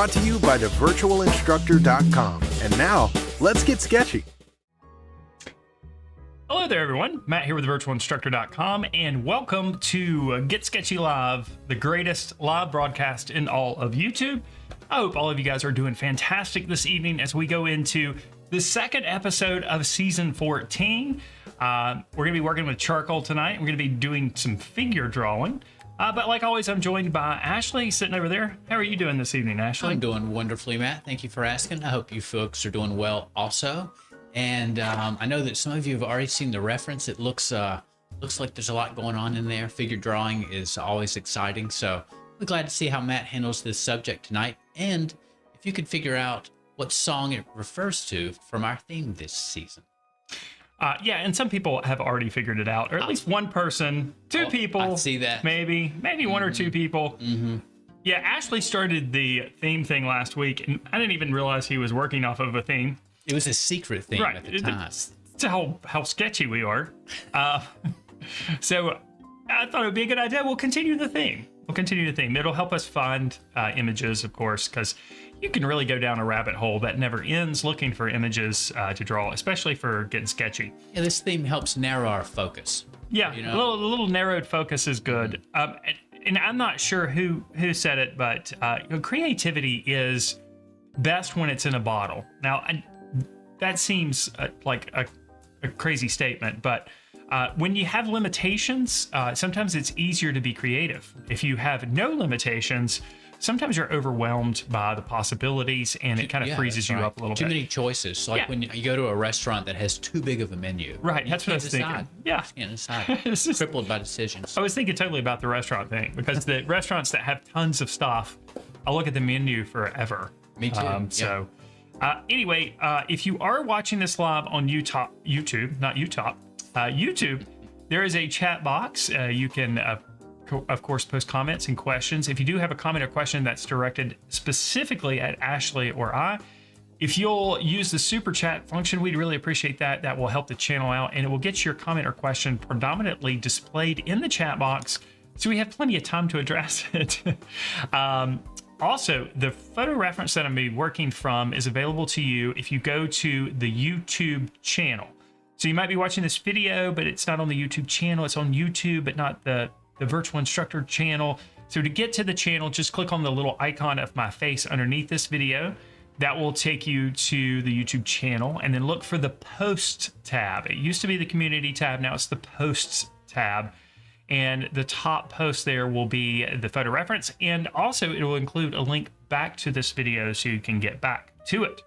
brought to you by thevirtualinstructor.com. And now, let's get sketchy. Hello there, everyone. Matt here with thevirtualinstructor.com, and welcome to Get Sketchy Live, the greatest live broadcast in all of YouTube. I hope all of you guys are doing fantastic this evening as we go into the second episode of season 14. We're going to be working with charcoal tonight. We're going to be doing some figure drawing. But like always, I'm joined by Ashley sitting over there. How are you doing this evening, Ashley? I'm doing wonderfully, Matt. Thank you for asking. I hope you folks are doing well also. And I know that some of you have already seen the reference. It looks like there's a lot going on in there. Figure drawing is always exciting. So I'm glad to see how Matt handles this subject tonight. And if you could figure out what song it refers to from our theme this season. Yeah, and some people have already figured it out, or at least one person, two people. I see that. Maybe one or two people. Mm-hmm. Yeah, Ashley started the theme thing last week, and I didn't even realize he was working off of a theme. It was a secret theme at the time. That's how sketchy we are. So I thought it would be a good idea. We'll continue the theme. It'll help us find images, of course, because you can really go down a rabbit hole that never ends looking for images to draw, especially for Getting Sketchy. Yeah, this theme helps narrow our focus. Yeah, a little narrowed focus is good. And I'm not sure who said it, but creativity is best when it's in a bottle. Now, that seems like a crazy statement, but when you have limitations, sometimes it's easier to be creative. If you have no limitations, sometimes you're overwhelmed by the possibilities, and it kind of freezes you up a little bit. Too many choices. Like when you go to a restaurant that has too big of a menu. Right, that's what I was thinking. Yeah. You can't decide. Crippled by decisions. I was thinking totally about the restaurant thing, because the restaurants that have tons of stuff, I look at the menu forever. Me too. Anyway, if you are watching this live on YouTube, there is a chat box. You can, of course, post comments and questions. If you do have a comment or question that's directed specifically at Ashley or I, if you'll use the super chat function, we'd really appreciate that. That will help the channel out, and it will get your comment or question predominantly displayed in the chat box, so we have plenty of time to address it. Also, the photo reference that I'm going to be working from is available to you if you go to the YouTube channel. So you might be watching this video, but it's not on the YouTube channel. It's on YouTube, but not the Virtual Instructor channel. So to get to the channel, just click on the little icon of my face underneath this video. That will take you to the YouTube channel, and then look for the Posts tab. It used to be the Community tab. Now it's the Posts tab. And the top post there will be the photo reference, and also it will include a link back to this video so you can get back to it.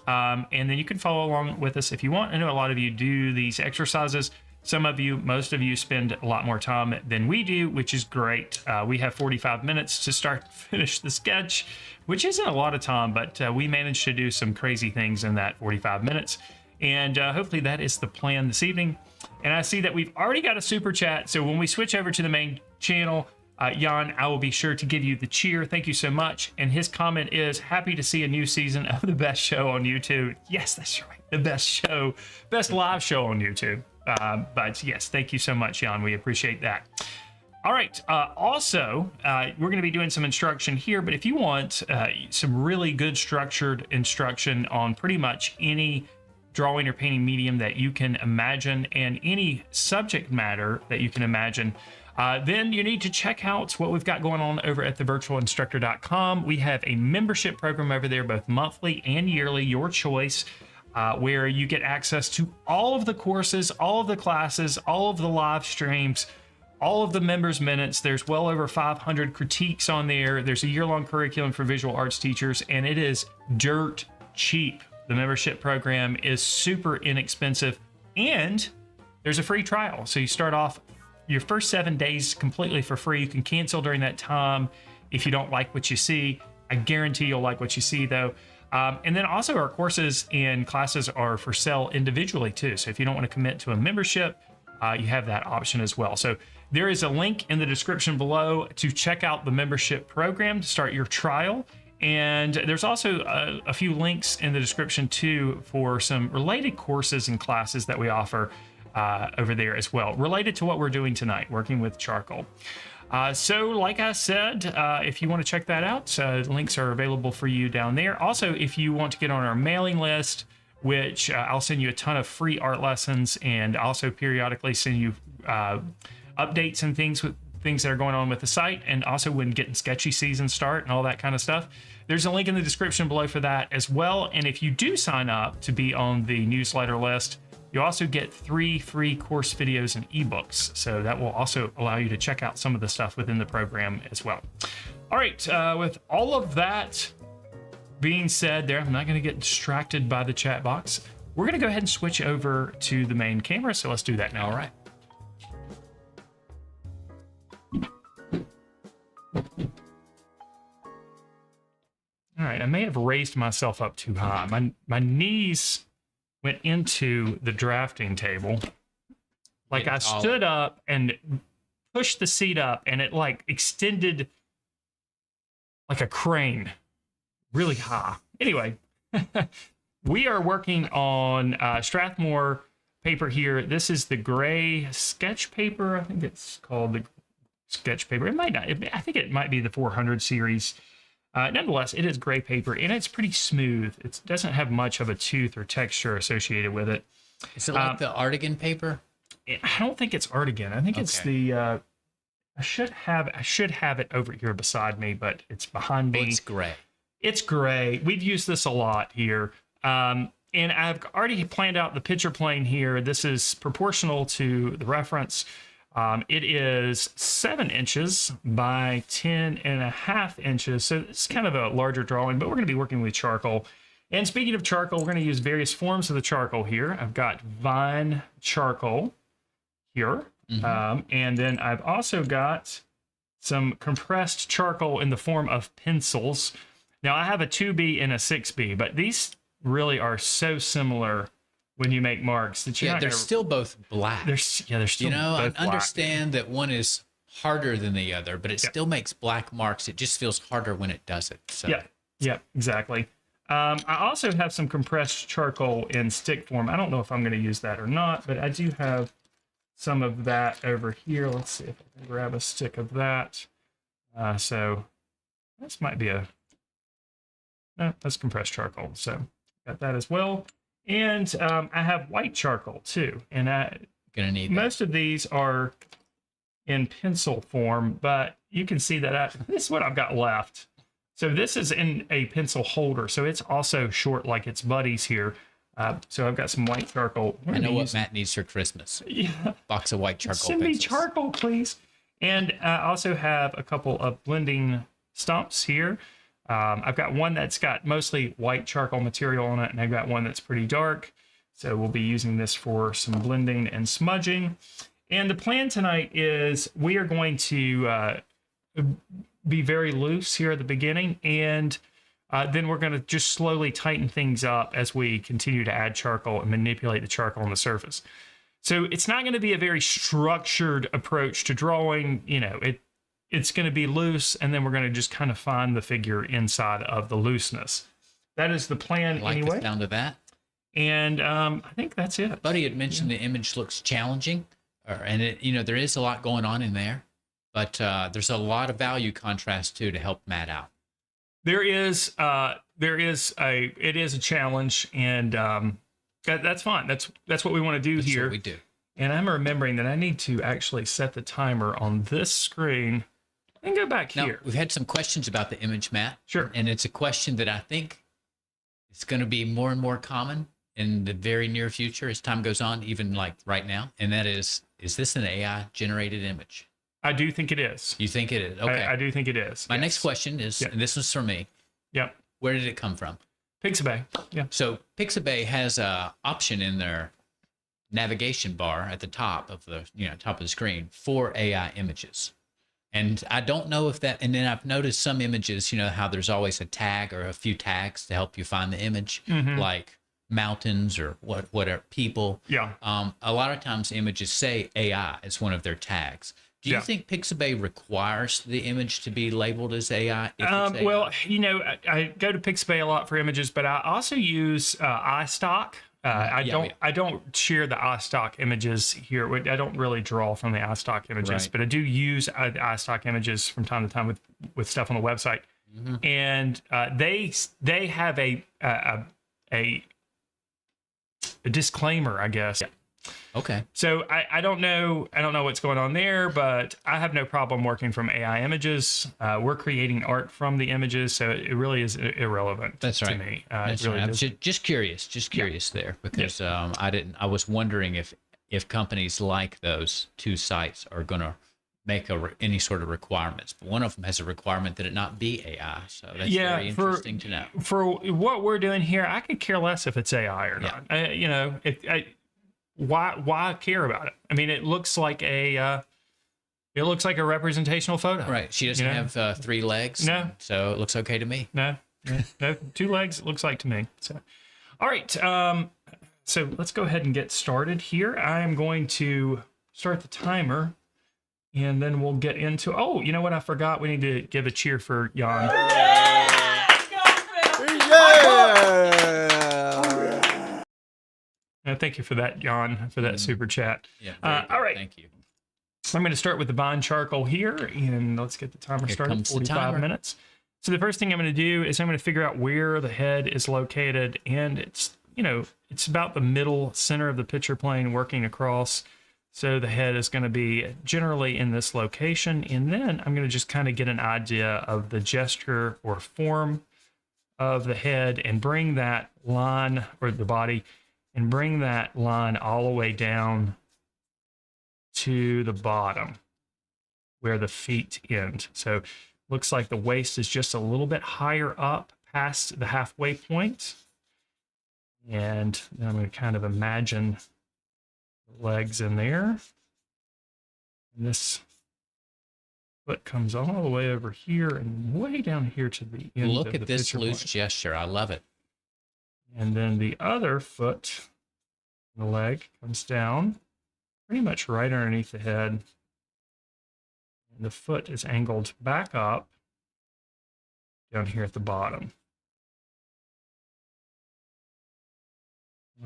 And then you can follow along with us if you want. I know a lot of you do these exercises. Some of you, most of you, spend a lot more time than we do, which is great. We have 45 minutes to start to finish the sketch, which isn't a lot of time, but we managed to do some crazy things in that 45 minutes. And hopefully that is the plan this evening. And I see that we've already got a super chat. So when we switch over to the main channel, Jan, I will be sure to give you the cheer. Thank you so much. And his comment is, happy to see a new season of the best show on YouTube. Yes, that's right. The best live show on YouTube. But yes, thank you so much, Jan. We appreciate that. All right. Also, we're going to be doing some instruction here, but if you want some really good structured instruction on pretty much any drawing or painting medium that you can imagine, and any subject matter that you can imagine, then you need to check out what we've got going on over at thevirtualinstructor.com. We have a membership program over there, both monthly and yearly, your choice, where you get access to all of the courses, all of the classes, all of the live streams, all of the members' minutes. There's well over 500 critiques on there. There's a year-long curriculum for visual arts teachers, and it is dirt cheap. The membership program is super inexpensive, and there's a free trial. So you start off your first 7 days completely for free. You can cancel during that time if you don't like what you see. I guarantee you'll like what you see, though. And then also our courses and classes are for sale individually, too. So if you don't want to commit to a membership, you have that option as well. So there is a link in the description below to check out the membership program to start your trial. And there's also a few links in the description too for some related courses and classes that we offer over there as well, related to what we're doing tonight, working with charcoal. So like I said, if you want to check that out, links are available for you down there. Also, if you want to get on our mailing list, which I'll send you a ton of free art lessons, and also periodically send you updates and things that are going on with the site, and also when Gettin Sketchy season start and all that kind of stuff. There's a link in the description below for that as well. And if you do sign up to be on the newsletter list, you also get 3 free course videos and ebooks. So that will also allow you to check out some of the stuff within the program as well. All right, with all of that being said there, I'm not going to get distracted by the chat box. We're going to go ahead and switch over to the main camera. So let's do that now. All right. All right, I may have raised myself up too high. My knees went into the drafting table. Like I stood up and pushed the seat up, and it like extended like a crane really high. Anyway, we are working on Strathmore paper here. This is the gray sketch paper. I think it's called the sketch paper. It might not. I think it might be the 400 series. Nonetheless, it is gray paper, and it's pretty smooth. It doesn't have much of a tooth or texture associated with it. Is it like the Artigan paper? I don't think it's Artigan. I think it's the. I should have it over here beside me, but it's behind me. Oh, it's gray. It's gray. We've used this a lot here. And I've already planned out the picture plane here. This is proportional to the reference. It is 7 inches by 10.5 inches. So it's kind of a larger drawing, but we're going to be working with charcoal. And speaking of charcoal, we're going to use various forms of the charcoal here. I've got vine charcoal here. And then I've also got some compressed charcoal in the form of pencils. Now I have a 2B and a 6B, but these really are so similar when you make marks that they're still both black. They're still both I black. understand that one is harder than the other, but it still makes black marks. It just feels harder when it does it. So. Yeah, exactly. I also have some compressed charcoal in stick form. I don't know if I'm going to use that or not, but I do have some of that over here. Let's see if I can grab a stick of that. So this might be no, that's compressed charcoal. So got that as well. And I have white charcoal too. And gonna need most of these are in pencil form, but you can see that this is what I've got left. So this is in a pencil holder. So it's also short like its buddies here. So I've got some white charcoal. I know what Matt needs for Christmas. Yeah. Box of white charcoal Send me charcoal, please. And I also have a couple of blending stumps here. I've got one that's got mostly white charcoal material on it, and I've got one that's pretty dark. So we'll be using this for some blending and smudging. And the plan tonight is we are going to be very loose here at the beginning, and then we're going to just slowly tighten things up as we continue to add charcoal and manipulate the charcoal on the surface. So it's not going to be a very structured approach to drawing. You know, it's going to be loose, and then we're going to just kind of find the figure inside of the looseness. That is the plan anyway. The sound of that. And I think that's it. Buddy had mentioned the image looks challenging, and there is a lot going on in there, but there's a lot of value contrast too to help Matt out. It is a challenge, and that's fine. That's what we want to do here. What we do. And I'm remembering that I need to actually set the timer on this screen and go back now, here. We've had some questions about the image, Matt. Sure. And it's a question that I think is going to be more and more common in the very near future as time goes on, even like right now. And that is this an AI generated image? I do think it is. You think it is? Okay. I do think it is. My next question is, and this was for me. Yep. Where did it come from? Pixabay. Yeah. So Pixabay has a option in their navigation bar at the top of the screen for AI images. And I don't know if that, and then I've noticed some images, how there's always a tag or a few tags to help you find the image, like mountains or whatever, people. Yeah. A lot of times images say AI as one of their tags. Do you think Pixabay requires the image to be labeled as AI? If it's AI? Well, I go to Pixabay a lot for images, but I also use iStock. I don't share the iStock images here. I don't really draw from the iStock images, Right. but I do use iStock images from time to time with stuff on the website. And they have a disclaimer, I guess. Okay. So I don't know what's going on there, but I have no problem working from AI images. We're creating art from the images, so it really is irrelevant That's right. to me. That's it really right. I'm does- just curious there, because I was wondering if companies like those two sites are going to make any sort of requirements. But one of them has a requirement that it not be AI, so that's very interesting to know. For what we're doing here, I could care less if it's AI or not. Why care about it? I mean, it looks like a representational photo. Right. She doesn't have 3 legs. No. So it looks okay to me. No, 2 legs. It looks like to me. So, all right. So let's go ahead and get started here. I am going to start the timer, and then we'll get into. Oh, you know what? I forgot. We need to give a cheer for Jan. Thank you for that, Jan, for that super chat. Yeah. All right. Thank you. So I'm going to start with the Bond charcoal here, and let's get the timer started. comes the 45 timer. minutes. So the first thing I'm going to do is I'm going to figure out where the head is located, and it's about the middle center of the picture plane working across. So the head is going to be generally in this location, and then I'm going to just kind of get an idea of the gesture or form of the head and bring that line, or the body, and bring that line all the way down to the bottom where the feet end. So looks like the waist is just a little bit higher up past the halfway point. And then I'm going to kind of imagine the legs in there. And this foot comes all the way over here and way down here to the end. Look of at the this picture loose plane. gesture. I love it. And then the other foot, the leg, comes down pretty much right underneath the head. And the foot is angled back up down here at the bottom.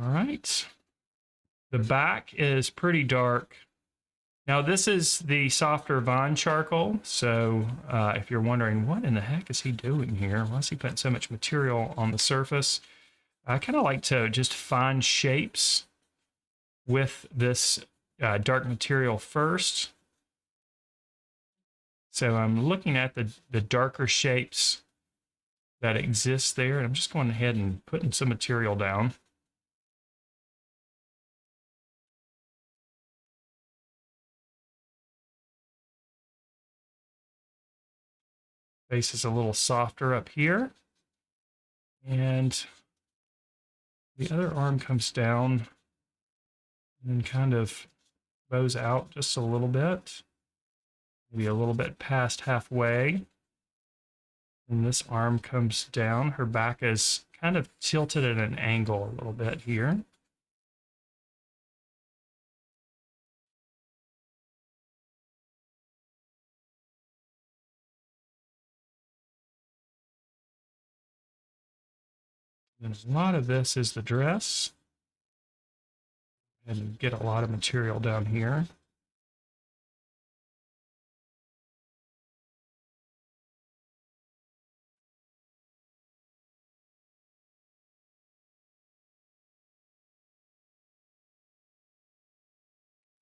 All right. The back is pretty dark. Now, this is the softer Vine charcoal. So if you're wondering, what in the heck is he doing here? Why is he putting so much material on the surface? I kind of like to just find shapes with this dark material first. So I'm looking at the darker shapes that exist there, and I'm just going ahead and putting some material down. Face is a little softer up here, and the other arm comes down and then kind of bows out just a little bit, maybe a little bit past halfway. And this arm comes down. Her back is kind of tilted at an angle a little bit here. And a lot of this is the dress. And get a lot of material down here.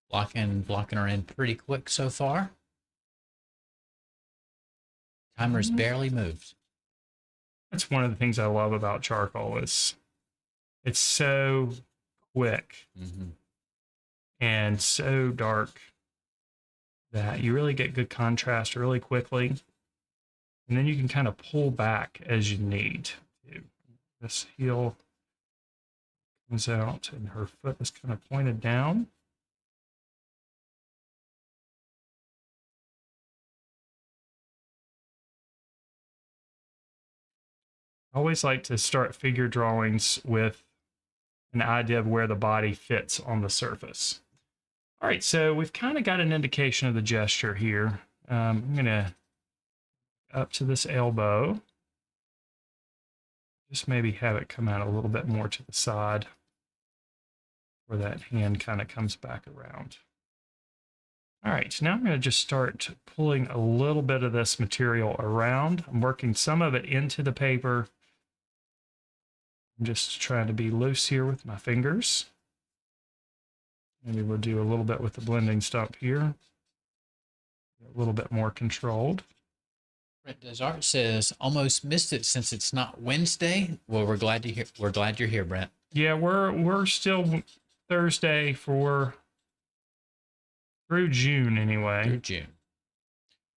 Blocking her in pretty quick so far. Timer's barely moved. That's one of the things I love about charcoal is it's so quick and so dark that you really get good contrast really quickly. And then you can kind of pull back as you need to. This heel comes out and her foot is kind of pointed down. I always like to start figure drawings with an idea of where the body fits on the surface. All right, so we've kind of got an indication of the gesture here. I'm going to up to this elbow. Just maybe have it come out a little bit more to the side. where that hand kind of comes back around. All right, so now I'm going to just start pulling a little bit of this material around. I'm working some of it into the paper. I'm just trying to be loose here with my fingers. Maybe we'll do a little bit with the blending stump here. A little bit more controlled. Brent Desart says, almost missed it since it's not Wednesday. Well, we're glad you're here, Brent. Yeah, we're still Thursday for through June anyway. Through June.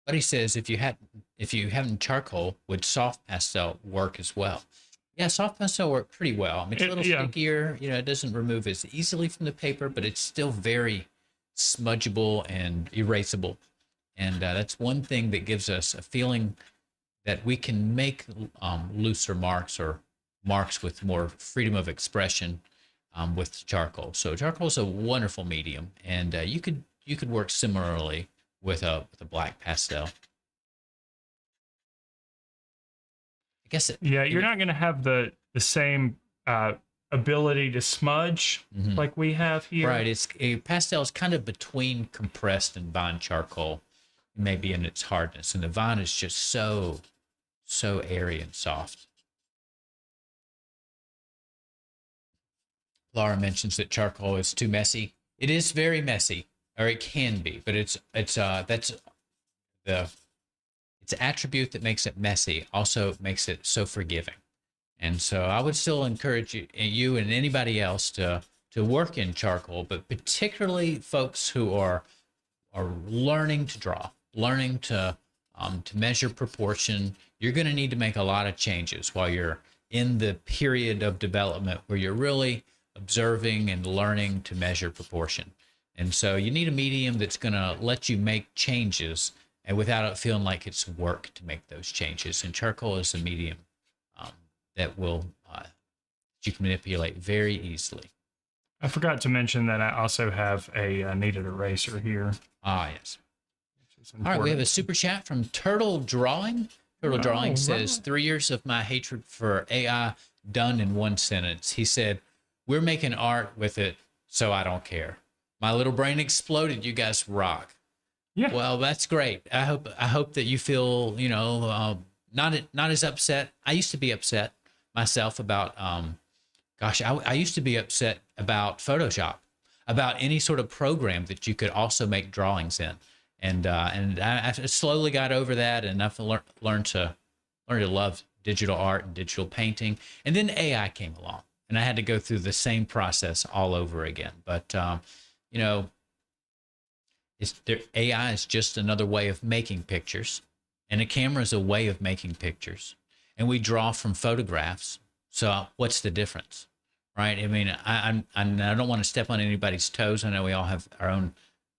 But he says if you haven't charcoal, would soft pastel work as well? Yeah, soft pastel work pretty well. I mean, it's a little stickier. You know, it doesn't remove as easily from the paper, but it's still very smudgeable and erasable. And that's one thing that gives us a feeling that we can make looser marks or marks with more freedom of expression with charcoal. So charcoal is a wonderful medium, and you could work similarly with a black pastel. I guess you're not going to have the same ability to smudge like we have here. Right. Pastel is kind of between compressed and vine charcoal, maybe in its hardness, and the vine is just so airy and soft. Laura mentions that charcoal is too messy. It is very messy, or it can be, but it's attribute that makes it messy also makes it so forgiving. And so I would still encourage you and anybody else to work in charcoal, but particularly folks who are learning to draw, learning to measure proportion. You're going to need to make a lot of changes while you're in the period of development where you're really observing and learning to measure proportion. And so you need a medium that's going to let you make changes and without it feeling like it's work to make those changes. And charcoal is a medium that you can manipulate very easily. I forgot to mention that I also have a kneaded eraser here. Ah, yes. All right, we have a super chat from Turtle Drawing. Turtle Drawing says, 3 years of my hatred for AI done in one sentence. He said, we're making art with it, so I don't care. My little brain exploded. You guys rock. Yeah. Well, that's great. I hope that you feel, not as upset. I used to be upset myself about, I used to be upset about Photoshop, about any sort of program that you could also make drawings in. And I slowly got over that, and I've learned to love digital art and digital painting. And then AI came along, and I had to go through the same process all over again. But AI is just another way of making pictures, and a camera is a way of making pictures, and we draw from photographs. So what's the difference, right? I mean, I don't want to step on anybody's toes. I know we all have our own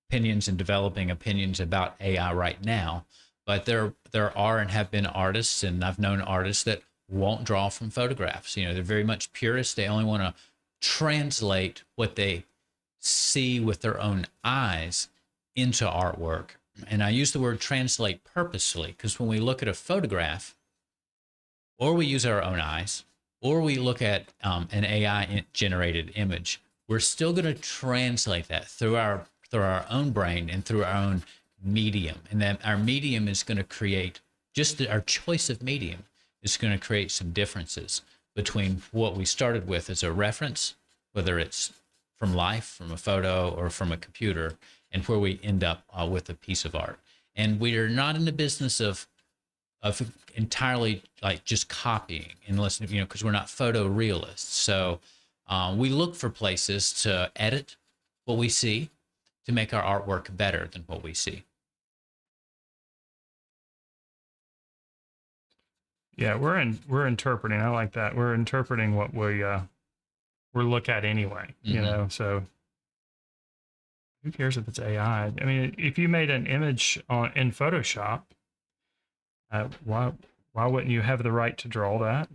opinions and developing opinions about AI right now, but there are and have been artists, and I've known artists that won't draw from photographs. They're very much purists. They only want to translate what they see with their own eyes into artwork. And I use the word translate purposely because when we look at a photograph, or we use our own eyes, or we look at an AI generated image, we're still going to translate that through our own brain and through our own medium. And then our medium is going to create, our choice of medium is going to create some differences between what we started with as a reference, whether it's from life, from a photo, or from a computer, and where we end up with a piece of art. And we are not in the business of entirely like just copying, unless, because we're not photorealists. So we look for places to edit what we see to make our artwork better than what we see. Yeah, we're interpreting. I like that. We're interpreting what we look at anyway. So who cares if it's AI? I mean, if you made an image in Photoshop, why wouldn't you have the right to draw that?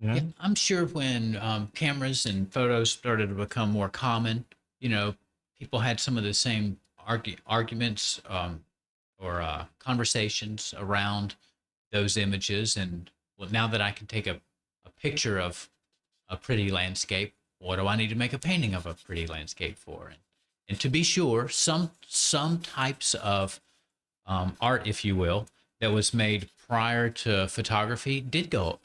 Yeah, I'm sure when cameras and photos started to become more common, people had some of the same arguments or conversations around those images. And well, now that I can take a picture of a pretty landscape what do I need to make a painting of a pretty landscape for? And to be sure, some types of art, if you will, that was made prior to photography did go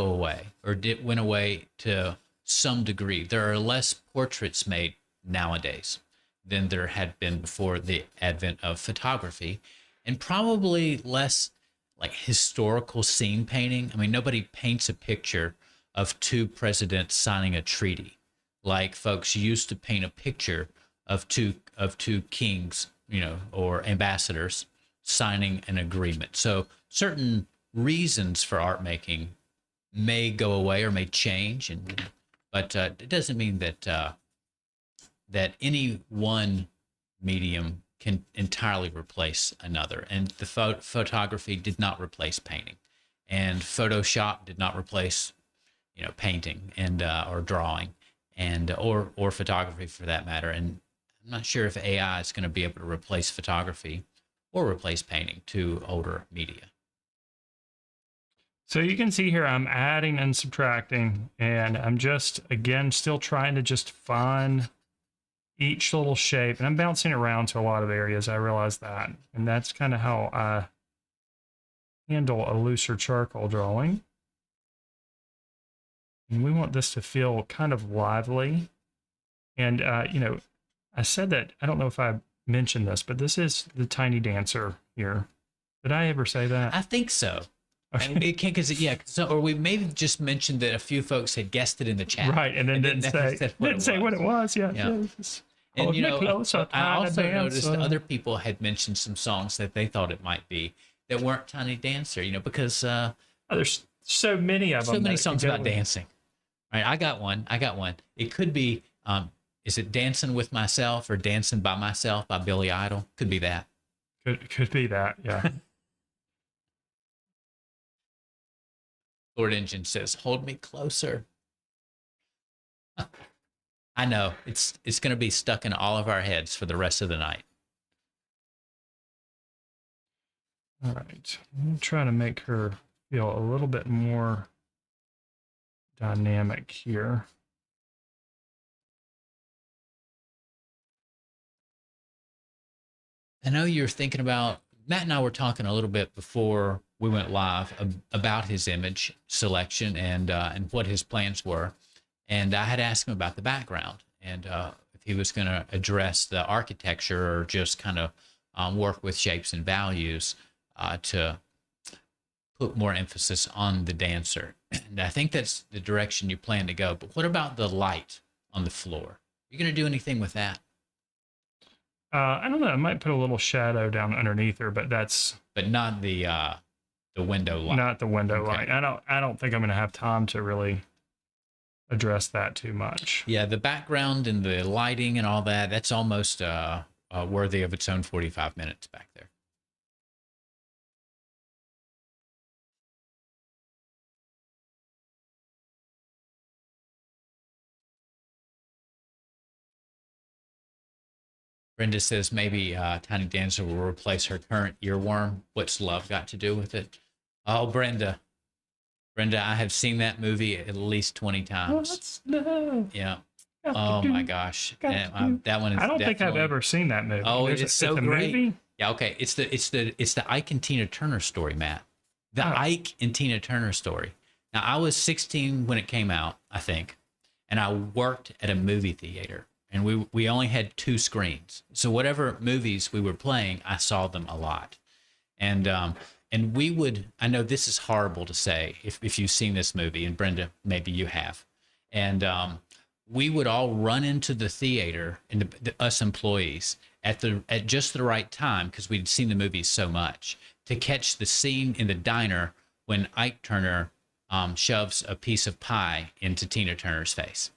away, or went away to some degree. There are less portraits made nowadays than there had been before the advent of photography, and probably less like historical scene painting. I mean, nobody paints a picture of two presidents signing a treaty like folks used to paint a picture of two kings, or ambassadors signing an agreement. So certain reasons for art making may go away or may change, but it doesn't mean that that any one medium can entirely replace another. And the photography did not replace painting, and Photoshop did not replace painting and or drawing, and or photography for that matter. And I'm not sure if AI is going to be able to replace photography or replace painting to older media. So you can see here I'm adding and subtracting, and I'm just, again, still trying to just find each little shape, and I'm bouncing around to a lot of areas. I realize that, and that's kind of how I handle a looser charcoal drawing. And we want this to feel kind of lively. And, I said that, I don't know if I mentioned this, but this is the Tiny Dancer here. Did I ever say that? I think so. Okay. It can't, or we maybe just mentioned that a few folks had guessed it in the chat. Right, and then didn't say what it was. Yeah. And I also dance, noticed other people had mentioned some songs that they thought it might be that weren't Tiny Dancer, because there's so many of them. So many songs about dancing. All right, I got one. It could be, is it Dancing with Myself or Dancing by Myself by Billy Idol? Could be that. Could be that, yeah. Lord Engine says, "Hold me closer." I know it's going to be stuck in all of our heads for the rest of the night. All right, I'm trying to make her feel a little bit more dynamic here. I know you're thinking about, Matt and I were talking a little bit before we went live about his image selection and what his plans were. And I had asked him about the background and if he was going to address the architecture or just kind of work with shapes and values to put more emphasis on the dancer. And I think that's the direction you plan to go. But what about the light on the floor? You going to do anything with that? I don't know. I might put a little shadow down underneath her, but not the window light. Not the window Okay. light. I don't think I'm going to have time to really address that too much. Yeah, the background and the lighting and all that, that's almost worthy of its own 45 minutes back there. Brenda says maybe Tiny Dancer will replace her current earworm. What's love got to do with it? Oh, Brenda, I have seen that movie at least 20 times. What's love? Yeah. Oh my gosh. And, that one is. I don't think I've ever seen that movie. Oh, it's so great. Movie? Yeah. Okay. It's the Ike and Tina Turner story, Matt. The Ike and Tina Turner story. Now, I was 16 when it came out, I think, and I worked at a movie theater. And we only had 2 screens. So whatever movies we were playing, I saw them a lot. And we would, I know this is horrible to say if you've seen this movie, and Brenda, maybe you have. And we would all run into the theater, and us employees, at just the right time, because we'd seen the movie so much, to catch the scene in the diner when Ike Turner shoves a piece of pie into Tina Turner's face.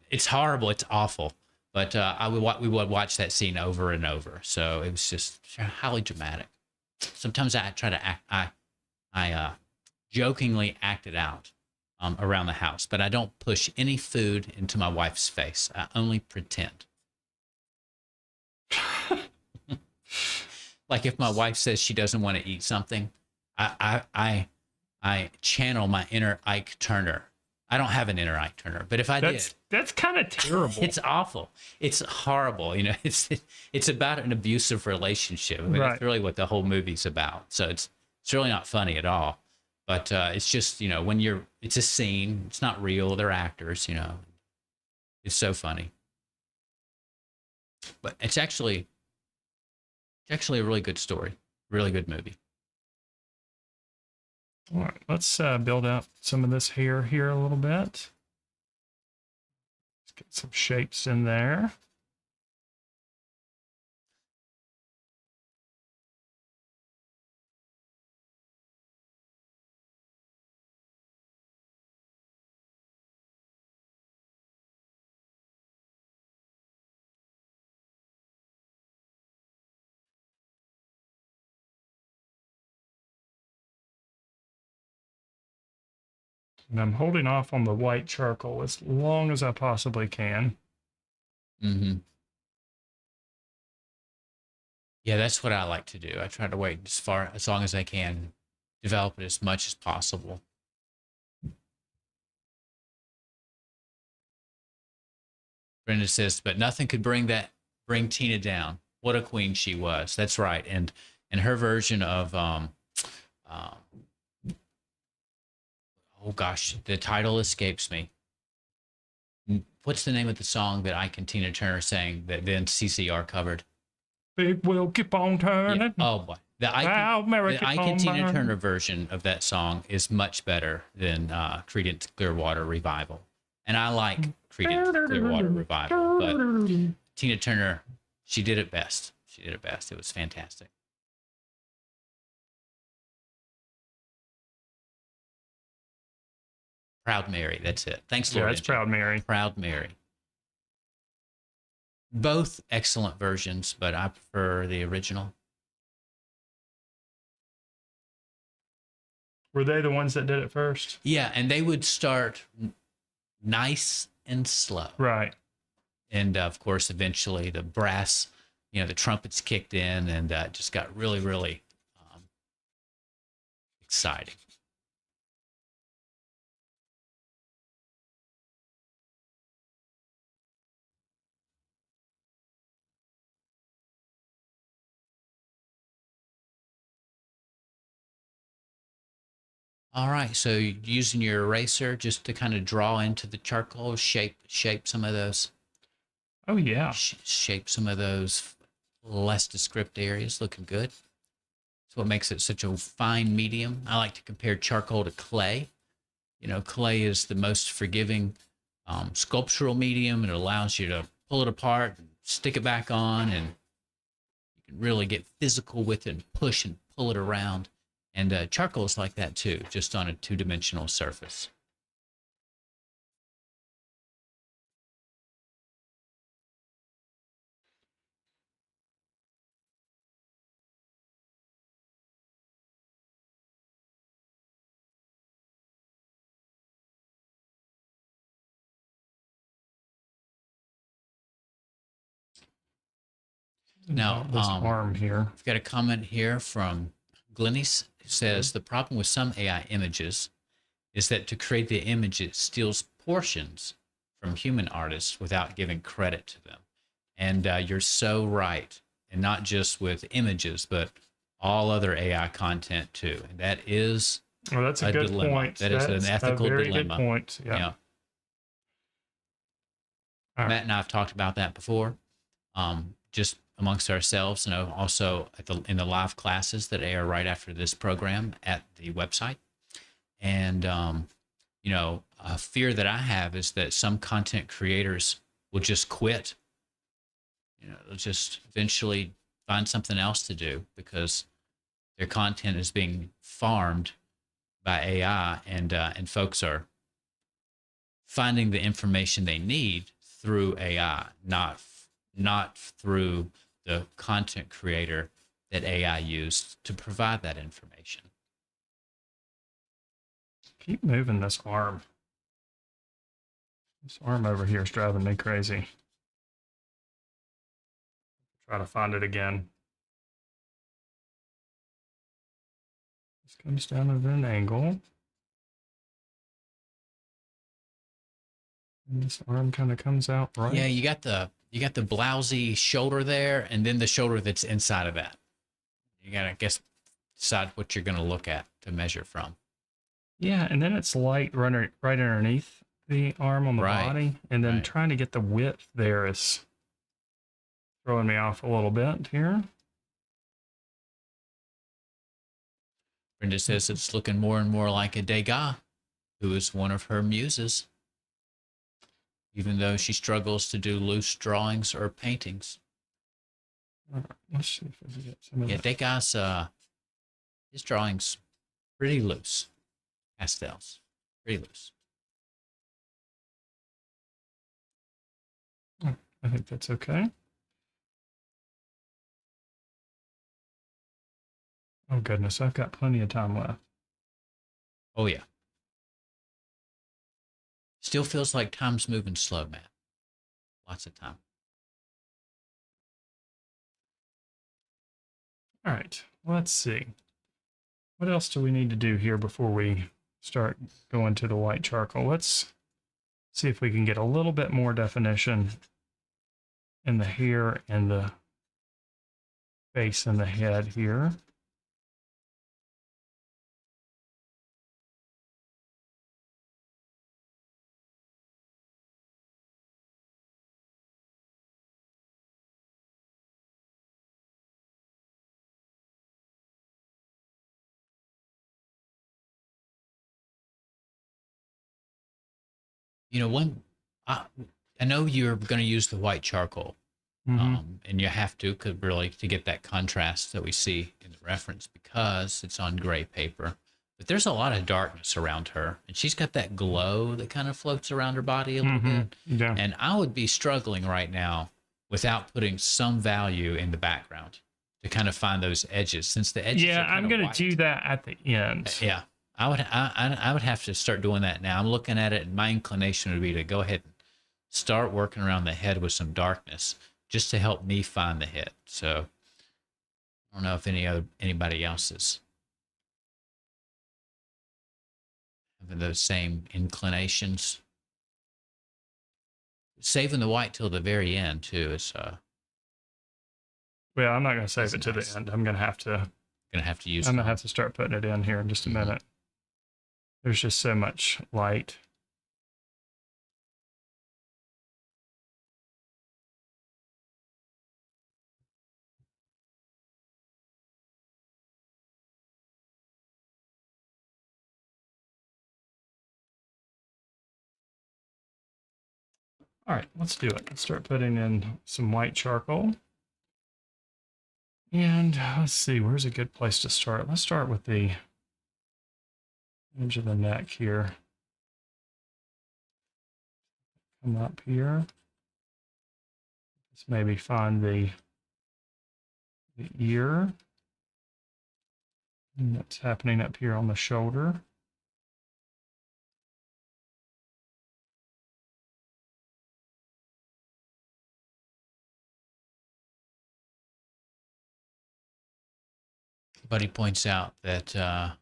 It's horrible. It's awful. But we would watch that scene over and over. So it was just highly dramatic. Sometimes I try to act, I jokingly act it out around the house, but I don't push any food into my wife's face. I only pretend. Like if my wife says she doesn't want to eat something, I channel my inner Ike Turner I don't have an Interact Turner, but if I did, That's kind of terrible. it's awful. It's horrible. You know, it's about an abusive relationship. I mean, Right. that's really what the whole movie's about. So it's really not funny at all. But it's just, you know, it's a scene. It's not real. They're actors. You know, it's so funny. But it's actually a really good story. Really good movie. All right, let's build out some of this hair here a little bit. Let's get some shapes in there. And I'm holding off on the white charcoal as long as I possibly can. Mm-hmm. Yeah, that's what I like to do. I try to wait as long as I can, develop it as much as possible. Brenda says, but nothing could bring Tina down. What a queen she was. That's right. And her version of oh gosh, the title escapes me. What's the name of the song that Ike and Tina Turner sang that then CCR covered? Big wheel keep on turning. Yeah. Oh boy, the Ike and Tina Turner version of that song is much better than Creedence Clearwater Revival, and I like Creedence Clearwater Revival, but Tina Turner, she did it best. She did it best. It was fantastic. Proud Mary, that's it. Thanks, Lord. Yeah, it's Proud Mary. Proud Mary. Both excellent versions, but I prefer the original. Were they the ones that did it first? Yeah, and they would start nice and slow. Right. And of course, eventually the brass, you know, the trumpets kicked in, and it just got really, really exciting. All right, so using your eraser just to kind of draw into the charcoal, shape some of those. Oh yeah. Shape some of those less descript areas. Looking good. That's what makes it such a fine medium. I like to compare charcoal to clay. You know, clay is the most forgiving sculptural medium. It allows you to pull it apart, and stick it back on, and you can really get physical with it and push and pull it around. And charcoal is like that too, just on a two-dimensional surface. Now, this arm here. I've got a comment here from Glennis, who says the problem with some AI images is that to create the image, it steals portions from human artists without giving credit to them. And you're so right. And not just with images, but all other AI content too. And that is that's a good dilemma. point. That's an ethical a very dilemma. Good point. Yeah. Right. Matt and I have talked about that before, just amongst ourselves, and also in the live classes that air right after this program at the website. And a fear that I have is that some content creators will just quit. You know, they'll just eventually find something else to do because their content is being farmed by AI, and folks are finding the information they need through AI, not through the content creator that AI used to provide that information. Keep moving this arm. This arm over here is driving me crazy. Try to find it again. This comes down at an angle. And this arm kind of comes out right. Yeah, you got the blousy shoulder there, and then the shoulder that's inside of that. You gotta, I guess, decide what you're gonna look at to measure from. Yeah, and then it's light right underneath the arm on the Right, body, and then right. trying to get the width there is throwing me off a little bit here. Brenda says it's looking more and more like a Degas, who is one of her muses, even though she struggles to do loose drawings or paintings. All right, let's see if we can get some of Yeah, that. Degas, his drawings pretty loose, pastels, pretty loose. I think that's okay. Oh goodness, I've got plenty of time left. Oh yeah. Still feels like time's moving slow, Matt. Lots of time. All right, let's see. What else do we need to do here before we start going to the white charcoal? Let's see if we can get a little bit more definition in the hair and the face and the head here. You know, I know you're going to use the white charcoal, and you have to, cause really, to get that contrast that we see in the reference, because it's on gray paper. But there's a lot of darkness around her, and she's got that glow that kind of floats around her body a little bit. Yeah. And I would be struggling right now without putting some value in the background to kind of find those edges, since the edges. Yeah, are kind I'm of going to white. do that at the end. Yeah, I would have to start doing that now. I'm looking at it, and my inclination would be to go ahead and start working around the head with some darkness, just to help me find the head. So I don't know if anybody else is having those same inclinations. Saving the white till the very end too is Well, I'm not going to save That's it to nice. the end. I'm going to have to. gonna have to use. I'm going to have to start putting it in here in just a minute. There's just so much light. All right, let's do it. Let's start putting in some white charcoal. And let's see, where's a good place to start? Let's start with the edge of the neck here. Come up here. Let's maybe find the ear. And that's happening up here on the shoulder. Buddy points out that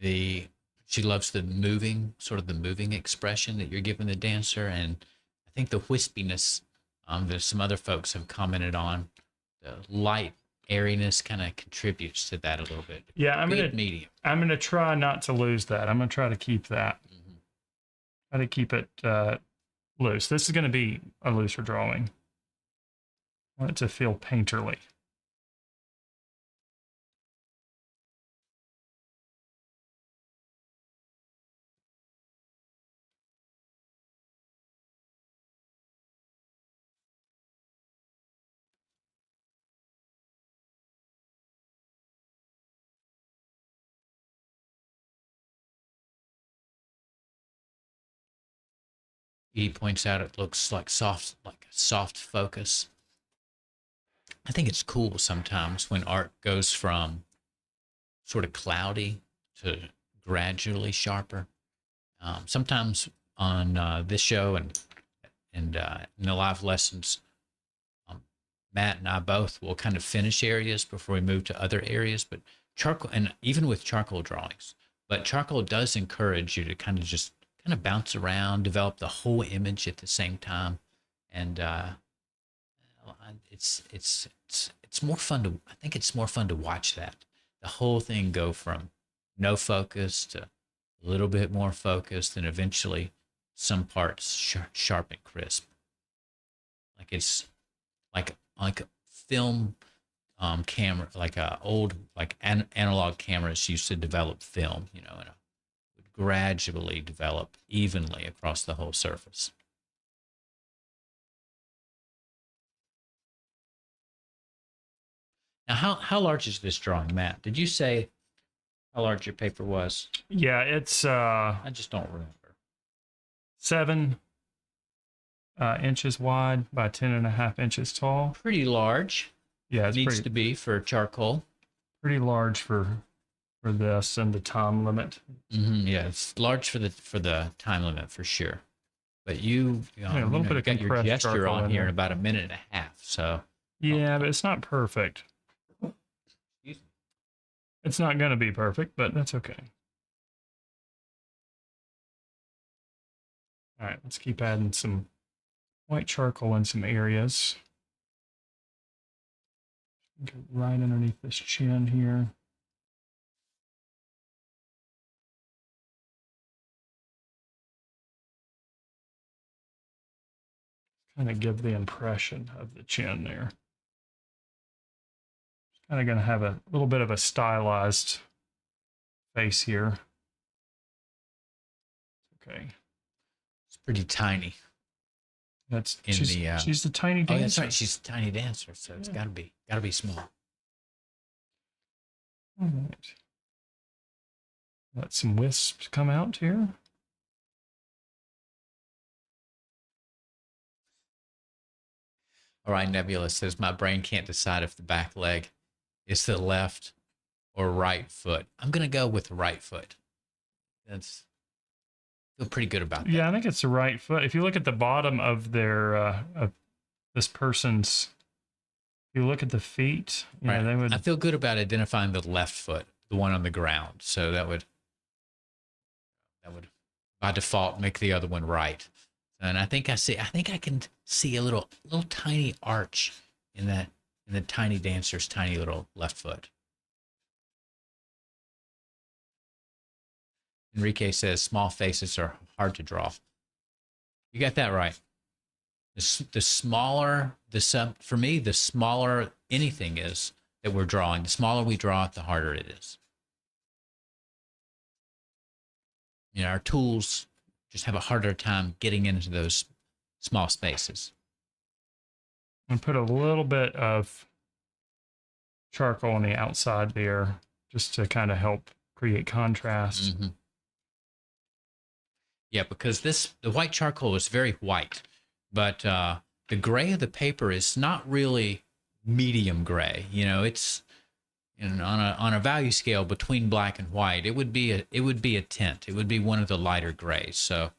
she loves the moving expression that you're giving the dancer, and I think the wispiness that some other folks have commented on, the light airiness kind of contributes to that a little bit. Yeah, I'm medium. gonna try not to lose that. I'm gonna try to keep that. Try to keep it loose. This is gonna be a looser drawing. I want it to feel painterly. He points out it looks like a soft focus. I think it's cool sometimes when art goes from sort of cloudy to gradually sharper. Sometimes on this show and in the live lessons, Matt and I both will kind of finish areas before we move to other areas. But charcoal, and even with charcoal drawings, but charcoal does encourage you to kind of just kind of bounce around, develop the whole image at the same time, and it's more fun to. I think it's more fun to watch that the whole thing go from no focus to a little bit more focused, and eventually some parts sharp and crisp. Like it's like a film camera, like a old like analog cameras used to develop film, you know, and it would gradually develop evenly across the whole surface. Now, how large is this drawing, Matt? Did you say how large your paper was? Yeah, it's I just don't remember. 7 inches wide by 10.5 inches tall. Pretty large. Yeah, it's Needs to be for charcoal. pretty large for this and the time limit. Yeah, it's large for the time limit for sure. But you a little bit of got your compressed gesture charcoal on in here there. in about a minute and a half. So Yeah, but it's not perfect. excuse me. It's not going to be perfect, but that's okay. All right, let's keep adding some white charcoal in some areas. Get right underneath this chin here. Kind of give the impression of the chin there. Kind of going to have a little bit of a stylized face here. Okay. It's pretty tiny. That's In she's the tiny dancer. Oh, that's right. She's a tiny dancer, so it's gotta be small. All right. Let some wisps come out here. All right, Nebula says my brain can't decide if the back leg is the left or right foot. I'm gonna go with the right foot. That's feel pretty good about that. Yeah, I think it's the right foot. If you look at the bottom of their of this person's, if you look at the feet, Right. they would. I feel good about identifying the left foot, the one on the ground. So that would by default make the other one right. And I think I can see a little tiny arch in the tiny dancer's tiny little left foot. Enrique says small faces are hard to draw. You got that right. The smaller for me, the smaller anything is that we're drawing, the smaller we draw it, the harder it is. Our tools just have a harder time getting into those small spaces. And put a little bit of charcoal on the outside there, just to kind of help create contrast. Mm-hmm. Yeah, because the white charcoal is very white, but the gray of the paper is not really medium gray. It's on a value scale between black and white. It would be a tint. It would be one of the lighter grays. So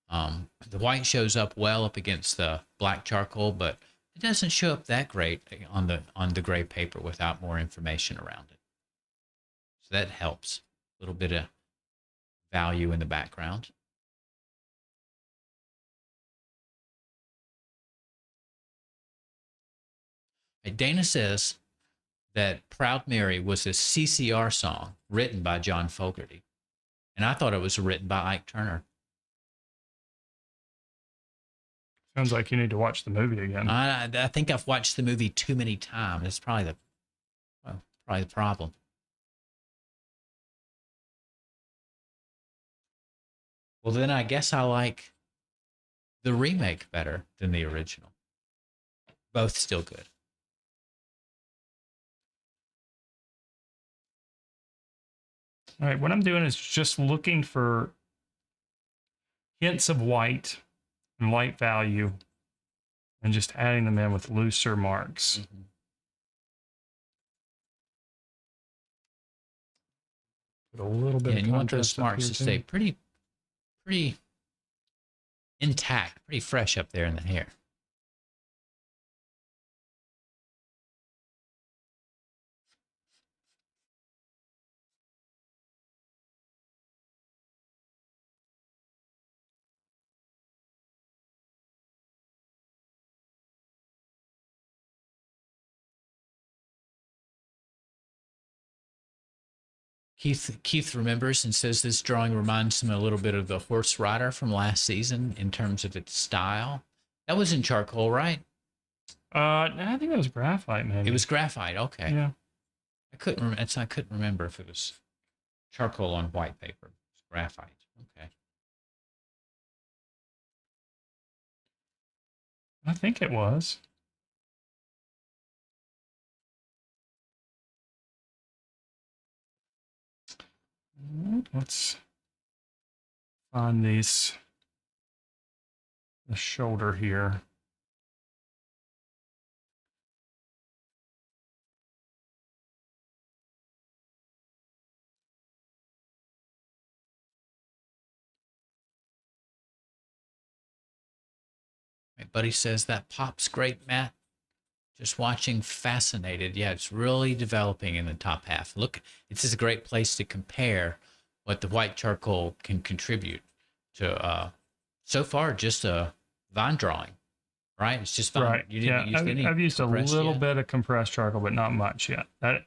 the white shows up well up against the black charcoal, but it doesn't show up that great on the gray paper without more information around it. So that helps. A little bit of value in the background. Dana says that Proud Mary was a CCR song written by John Fogerty. And I thought it was written by Ike Turner. Sounds like you need to watch the movie again. I think I've watched the movie too many times. That's probably the problem. Well, then I guess I like the remake better than the original. Both still good. All right, what I'm doing is just looking for hints of white and light value and just adding them in with looser marks. Mm-hmm. Put a little bit of and you want contrast those marks to stay pretty intact, pretty fresh up there in the hair. Keith remembers and says this drawing reminds him a little bit of the horse rider from last season in terms of its style. That was in charcoal, right? I think that was graphite, maybe. It was graphite. Okay. Yeah. I couldn't remember if it was charcoal on white paper. It was graphite. Okay. I think it was. Let's find the shoulder here. My buddy says that pop's great, Matt. Just watching, fascinated. Yeah, it's really developing in the top half. Look, it's just a great place to compare what the white charcoal can contribute to. So far, just a vine drawing, right? It's just vine. Right. You didn't use any I've used a little yet? bit of compressed charcoal, but not much yet. The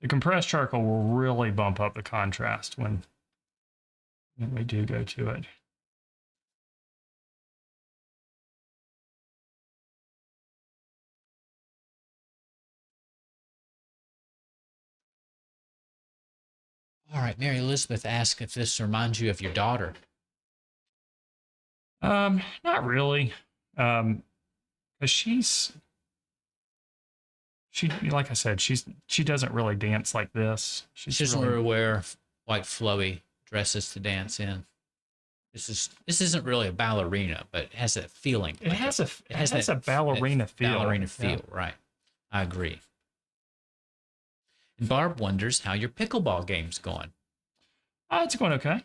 compressed charcoal will really bump up the contrast when we do go to it. All right, Mary Elizabeth asked if this reminds you of your daughter. Not really. 'Cause she, like I said, she doesn't really dance like this. She doesn't really wear white flowy dresses to dance in. This isn't really a ballerina, but it has that feeling. It has a ballerina feel. Ballerina feel, right? I agree. And Barb wonders how your pickleball game's going. It's going okay.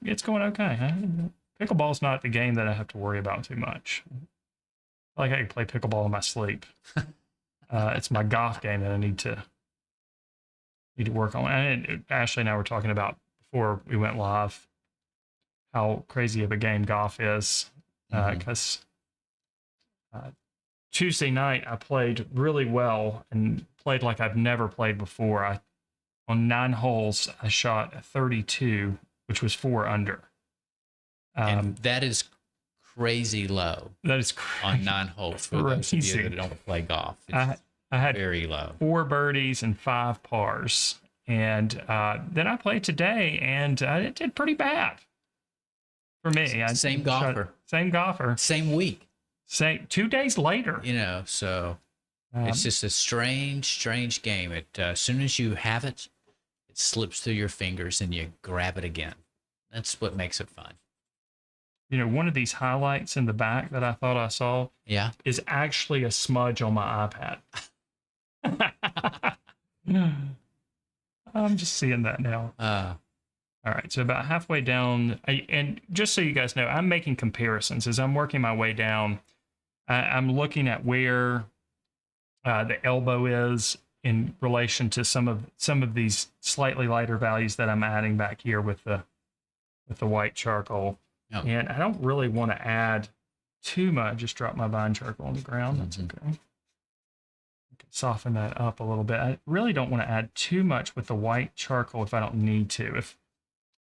It's going okay. Pickleball's not the game that I have to worry about too much. I like I can play pickleball in my sleep. It's my golf game that I need to work on. And Ashley and I were talking about before we went live how crazy of a game golf is. Because Tuesday night I played really well and played like I've never played before. On 9 holes, I shot a 32, which was 4 under. And that is crazy low. That is crazy. On 9 holes for those of you that don't play golf. I had very low. 4 birdies and 5 pars. And then I played today, and it did pretty bad for me. Same golfer. Same golfer. Same week. 2 days later. So it's just a strange game. As soon as you have it, it slips through your fingers and you grab it again. That's what makes it fun. One of these highlights in the back that I thought I saw is actually a smudge on my iPad. I'm just seeing that now. All right, so about halfway down, and just so you guys know, I'm making comparisons. As I'm working my way down, I'm looking at where the elbow is in relation to some of these slightly lighter values that I'm adding back here with the white charcoal. Yep. And I don't really want to add too much. Just drop my vine charcoal on the ground. That's okay. I can soften that up a little bit. I really don't want to add too much with the white charcoal if I don't need to.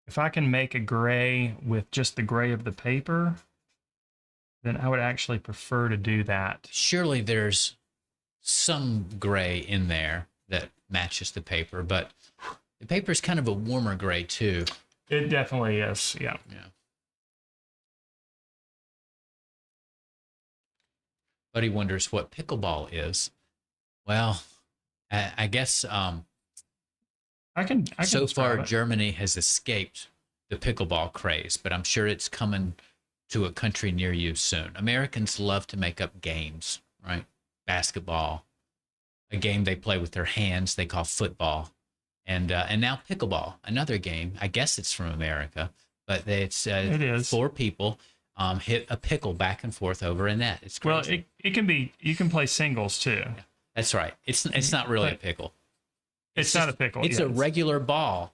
If I can make a gray with just the gray of the paper, then I would actually prefer to do that. Surely there's some gray in there that matches the paper, but the paper is kind of a warmer gray too. It definitely is, yeah. Buddy wonders what pickleball is. Well, I guess I can so far it. Germany has escaped the pickleball craze, but I'm sure it's coming to a country near you soon. Americans love to make up games, right? Basketball, a game they play with their hands they call football, and now pickleball, another game. I guess it's from America, but it is 4 people hit a pickle back and forth over a net. It's crazy. Well, it can be. You can play singles too. Yeah, that's right. It's not really a pickle. It's not a pickle. It's a regular ball.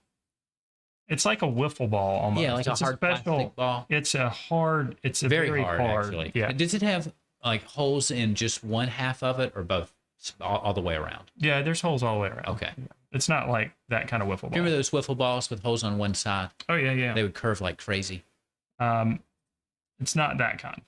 It's like a wiffle ball almost. Yeah, like it's a hard plastic ball. It's a very hard. Actually. Yeah. Does it have like holes in just one half of it or both, all the way around? Yeah, there's holes all the way around. Okay. Yeah. It's not like that kind of wiffle ball. Remember those wiffle balls with holes on one side? Oh yeah, yeah. They would curve like crazy. It's not that kind,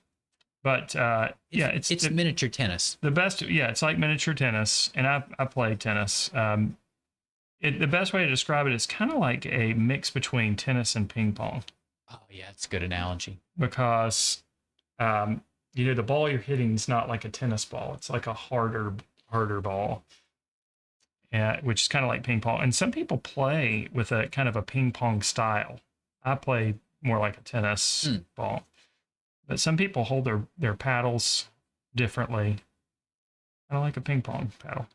but yeah, it's miniature tennis. The best, yeah, it's like miniature tennis, and I play tennis. The best way to describe it is kind of like a mix between tennis and ping pong. Oh yeah, it's a good analogy. Because the ball you're hitting is not like a tennis ball; it's like a harder ball, which is kind of like ping pong. And some people play with a kind of a ping pong style. I play more like a tennis ball. But some people hold their paddles differently. Kind of like a ping pong paddle.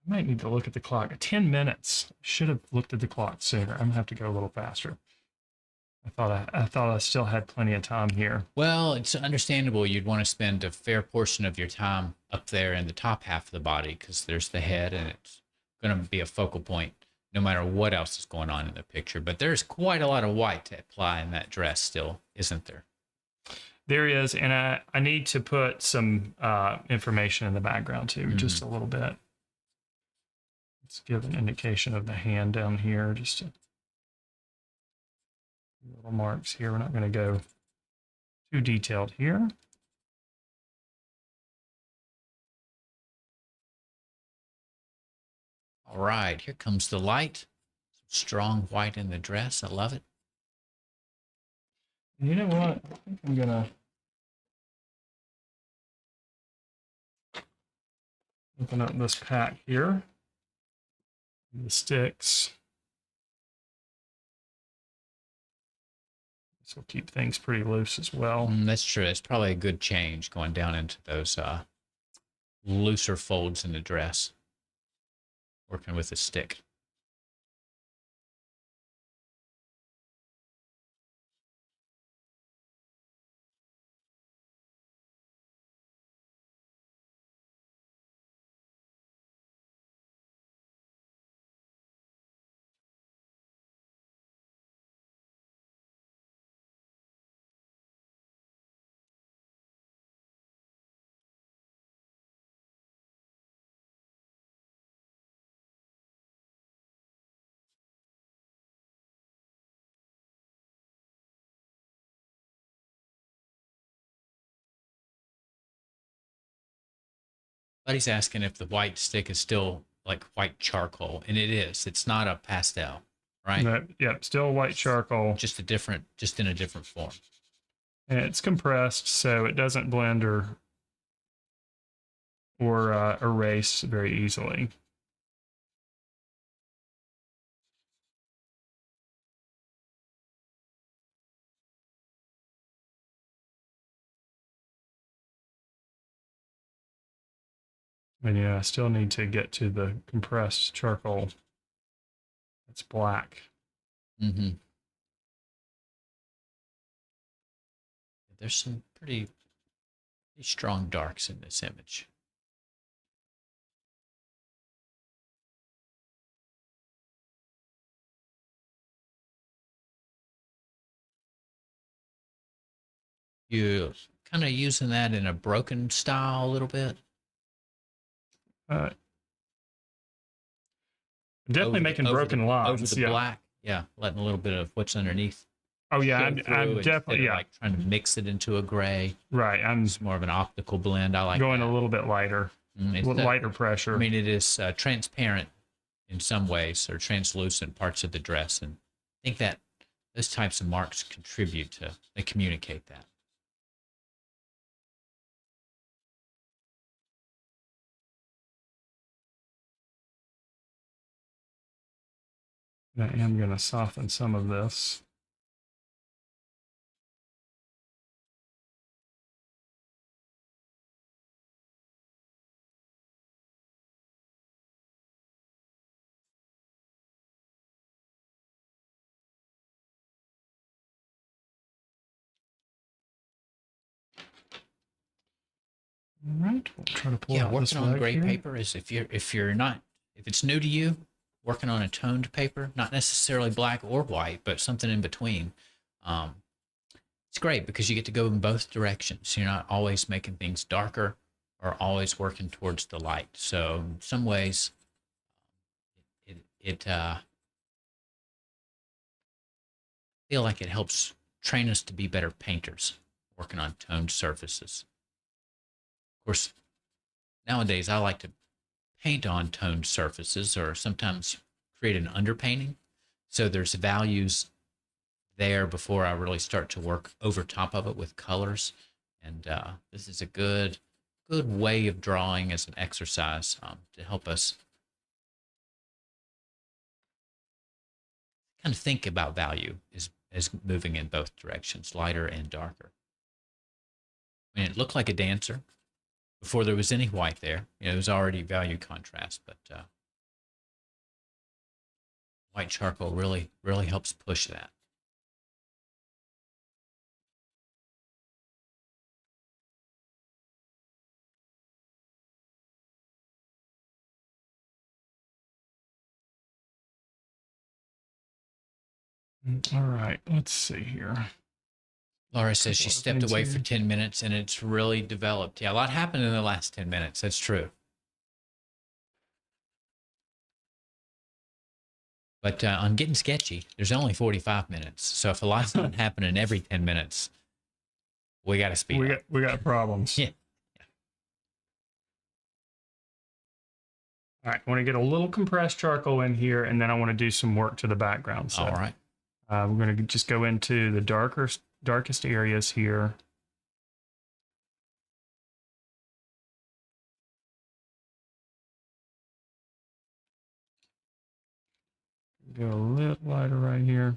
I might need to look at the clock. 10 minutes. Should have looked at the clock sooner. I'm gonna have to go a little faster. I thought I still had plenty of time here. Well, it's understandable you'd want to spend a fair portion of your time up there in the top half of the body because there's the head and it's going to be a focal point no matter what else is going on in the picture. But there's quite a lot of white to apply in that dress still, isn't there? There is, and I need to put some information in the background too, just a little bit. Let's give an indication of the hand down here, just little marks here. We're not going to go too detailed here. All right, here comes the light. Strong white in the dress. I love it. You know what? I think I'm going to open up this pack here. The sticks. This will keep things pretty loose as well. That's true. It's probably a good change going down into those looser folds in the dress. Working with a stick. But he's asking if the white stick is still like white charcoal, and it is. It's not a pastel, right? No, yep, still white charcoal. Just in a different form. And it's compressed so it doesn't blend or erase very easily. And yeah, I still need to get to the compressed charcoal. It's black. Mm-hmm. There's some pretty strong darks in this image. You're kind of using that in a broken style a little bit. Definitely making broken lines. Over the black. Yeah, letting a little bit of what's underneath. Oh yeah, I'm definitely like trying to mix it into a gray. Right, It's more of an optical blend. I like going that. a little bit lighter, lighter pressure. I mean, it is transparent in some ways, or translucent parts of the dress, and I think that those types of marks contribute to they communicate that. I am going to soften some of this. All right, we'll try to pull out this working on gray here. paper is if it's new to you, working on a toned paper, not necessarily black or white, but something in between. It's great because you get to go in both directions. You're not always making things darker or always working towards the light. So in some ways, it feel like it helps train us to be better painters, working on toned surfaces. Of course, nowadays I like to paint on toned surfaces or sometimes create an underpainting. So there's values there before I really start to work over top of it with colors. And this is a good way of drawing as an exercise to help us kind of think about value as moving in both directions, lighter and darker. I mean, it looked like a dancer before there was any white there. It was already value contrast, but white charcoal really helps push that. All right, let's see here. Laura says she stepped away for here. 10 minutes and it's really developed. Yeah, a lot happened in the last 10 minutes. That's true. But on Getting Sketchy, there's only 45 minutes. So if a lot's not happening every 10 minutes, we got to speed up. We got problems. Yeah. All right, I want to get a little compressed charcoal in here, and then I want to do some work to the background. So, All right. we're going to just go into the darkest areas here. Go a little lighter right here.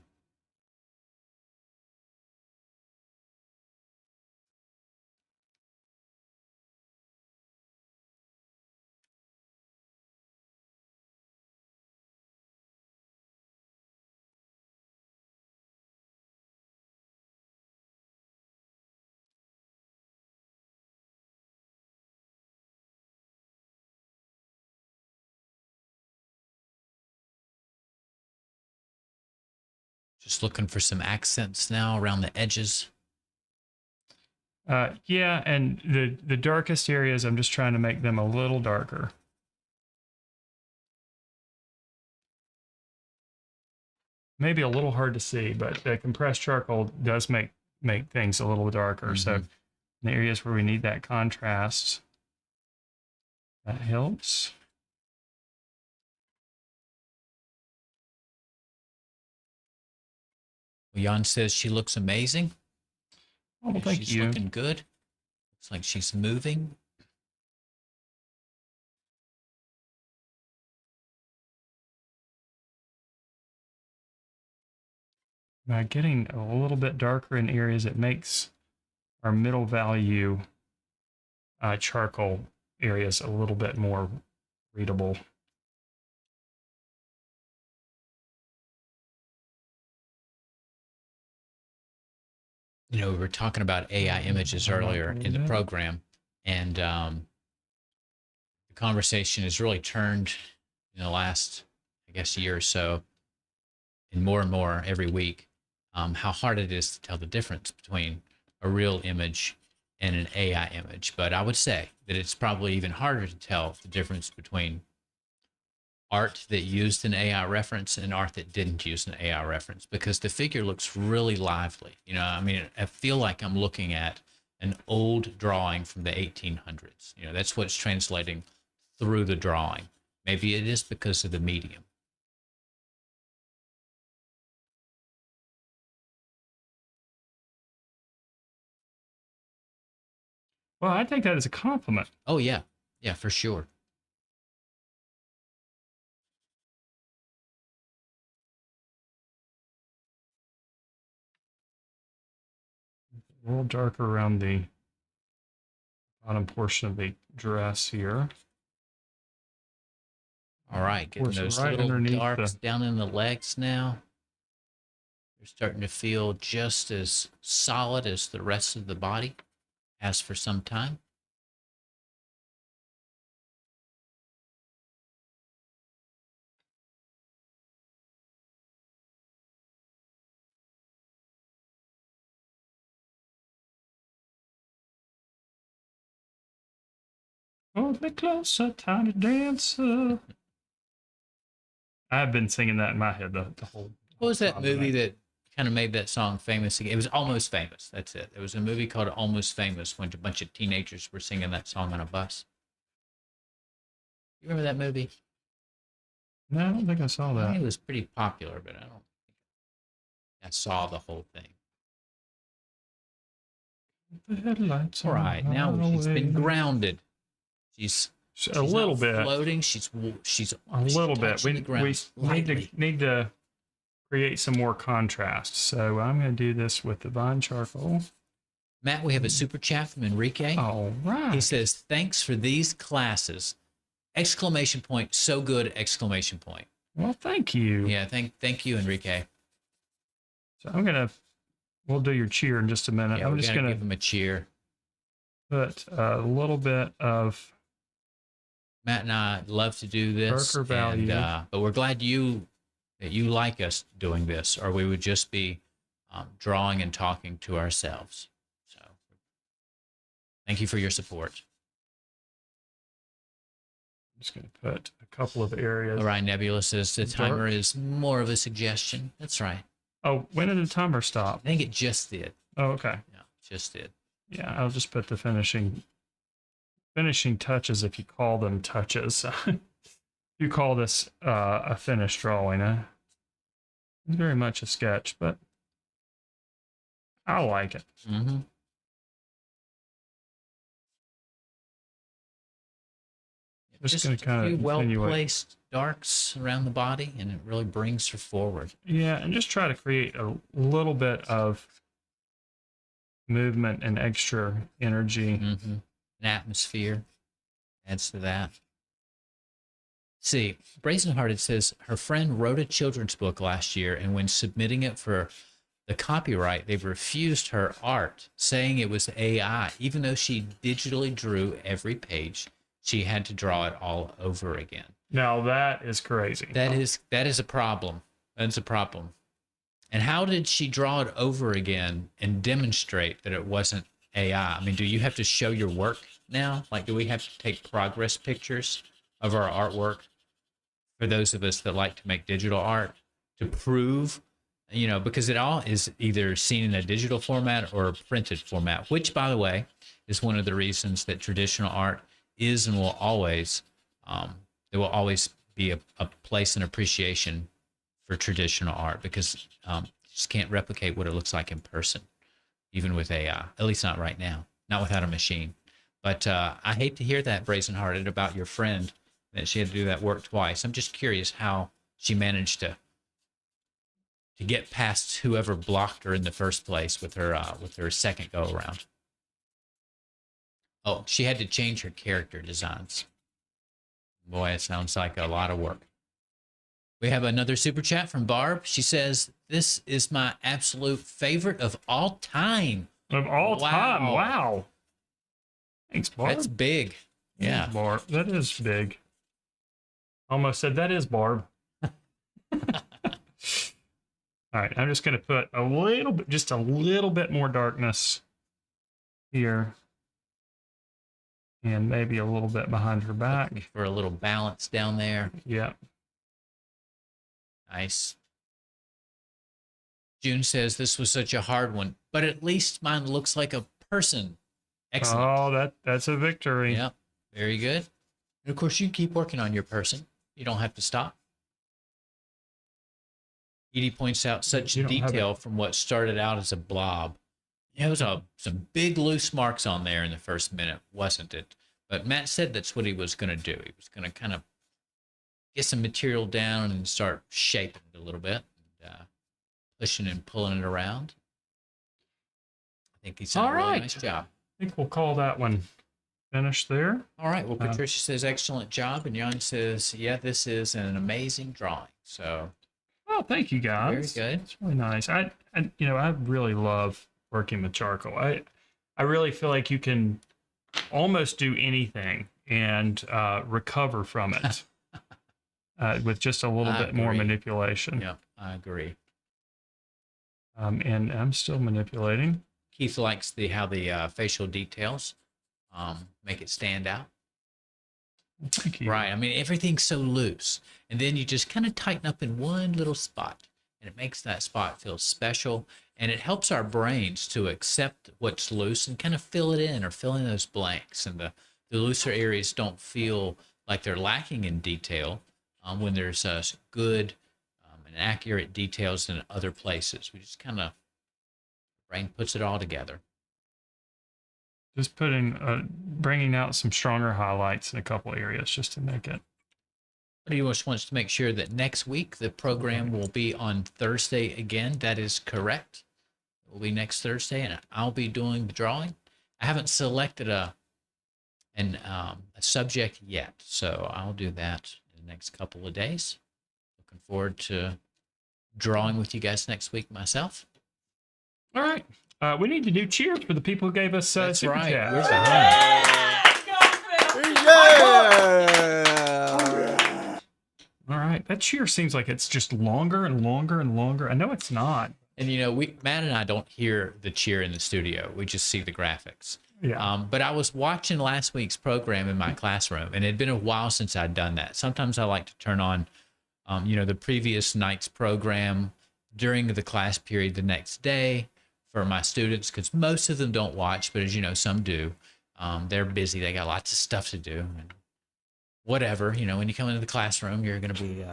Just looking for some accents now around the edges. Yeah, and the darkest areas, I'm just trying to make them a little darker. Maybe a little hard to see, but the compressed charcoal does make things a little darker. So in the areas where we need that contrast, that helps. Well, Jan says she looks amazing. Oh, well, thank she's you. looking good. Looks like she's moving. By getting a little bit darker in areas, it makes our middle value charcoal areas a little bit more readable. We were talking about AI images earlier in the program, and the conversation has really turned in the last, I guess, year or so, and more every week, how hard it is to tell the difference between a real image and an AI image. But I would say that it's probably even harder to tell the difference between art that used an AI reference and art that didn't use an AI reference, because the figure looks really lively. I mean, I feel like I'm looking at an old drawing from the 1800s. That's what's translating through the drawing. Maybe it is because of the medium. Well, I think that is a compliment. Oh, yeah. Yeah, for sure. A little darker around the bottom portion of the dress here. All right, getting those little darks down in the legs now. They're starting to feel just as solid as the rest of the body has for some time. Hold me closer, tiny dancer. I've been singing that in my head the whole. What was that time movie tonight. that kind of made that song famous again? It was Almost Famous. That's it. There was a movie called Almost Famous when a bunch of teenagers were singing that song on a bus. You remember that movie? No, I don't think I saw I think that. it was pretty popular, but I don't think I saw the whole thing. The headlights All on right, the now she's been highway. grounded. She's A she's little not bit. floating. She's A little bit. touching the ground We lightly. need to create some more contrast. So I'm going to do this with divine charcoal. Matt, we have a super chat from Enrique. All right. He says, "Thanks for these classes!" Exclamation point! So good! Exclamation point! Well, thank you. Yeah, thank you, Enrique. So we'll do your cheer in just a minute. Yeah, I'm we just gotta going give to him a cheer. put a little bit of Matt and I love to do this, darker value. but we're glad that you like us doing this, or we would just be drawing and talking to ourselves. So, thank you for your support. I'm just going to put a couple of areas. All right, Nebula says the Dark. timer is more of a suggestion. That's right. Oh, when did the timer stop? I think it just did. Oh, okay. Yeah, just did. Yeah, I'll just put the finishing touches if you call them touches. You call this a finished drawing. It's very much a sketch, but I like it. Mm-hmm. Just going to kind a few of well-placed darks around the body, and it really brings her forward. Yeah, and just try to create a little bit of movement and extra energy. Mm-hmm. An atmosphere adds to that. See, Brazenhearted says her friend wrote a children's book last year, and when submitting it for the copyright, they refused her art, saying it was AI. Even though she digitally drew every page, she had to draw it all over again. Now that is crazy. That is a problem. That's a problem. And how did she draw it over again and demonstrate that it wasn't AI? I mean, do you have to show your work now? Like, do we have to take progress pictures of our artwork for those of us that like to make digital art to prove, because it all is either seen in a digital format or a printed format, which, by the way, is one of the reasons that traditional art is and will always, there will always be a place and appreciation for traditional art, because you just can't replicate what it looks like in person, even with AI, at least not right now, not without a machine. But I hate to hear that, Brazenhearted, about your friend, that she had to do that work twice. I'm just curious how she managed to get past whoever blocked her in the first place with her second go around. Oh, she had to change her character designs. Boy, it sounds like a lot of work. We have another super chat from Barb. She says, "This is my absolute favorite of all time." Of all time. Wow. Thanks, Barb. That's big. Yeah. Thanks, Barb. That is big. Almost said that is Barb. All right, I'm just going to put just a little bit more darkness here. And maybe a little bit behind her back. Looking for a little balance down there. Yeah. Nice. June says, "This was such a hard one, but at least mine looks like a person." Excellent. Oh, that's a victory. Yep. Very good. And of course, you keep working on your person. You don't have to stop. Edie points out such detail from what started out as a blob. There was some big loose marks on there in the first minute, wasn't it? But Matt said that's what he was going to do. He was going to kind of get some material down and start shaping it a little bit, and, pushing and pulling it around. I think he's done a really nice job. I think we'll call that one finished there. All right. Well, Patricia says, "Excellent job." And Jan says, "Yeah, this is an amazing drawing." So, well, thank you guys. Very good. It's really nice. I really love working with charcoal. I really feel like you can almost do anything and recover from it with just a little bit more manipulation. Yep, I agree. And I'm still manipulating. Keith likes how the facial details make it stand out. Thank you. Right. I mean, everything's so loose. And then you just kind of tighten up in one little spot. And it makes that spot feel special. And it helps our brains to accept what's loose and kind of fill it in or fill in those blanks. And the looser areas don't feel like they're lacking in detail when there's good and accurate details in other places. We just kind of, brain puts it all together. Just bringing out some stronger highlights in a couple areas just to make it. But he just wants to make sure that next week the program will be on Thursday again. That is correct. It will be next Thursday, and I'll be doing the drawing. I haven't selected a subject yet, so I'll do that in the next couple of days. Looking forward to drawing with you guys next week myself. All right. We need to do cheers for the people who gave us That's super right. chats. Where's the honey? Yeah! All right. That cheer seems like it's just longer and longer and longer. I know it's not. And Matt and I don't hear the cheer in the studio. We just see the graphics. Yeah. But I was watching last week's program in my classroom, and it had been a while since I'd done that. Sometimes I like to turn on, the previous night's program during the class period the next day for my students, because most of them don't watch, but as you know, some do. They're busy. They got lots of stuff to do. And whatever, when you come into the classroom, you're going to be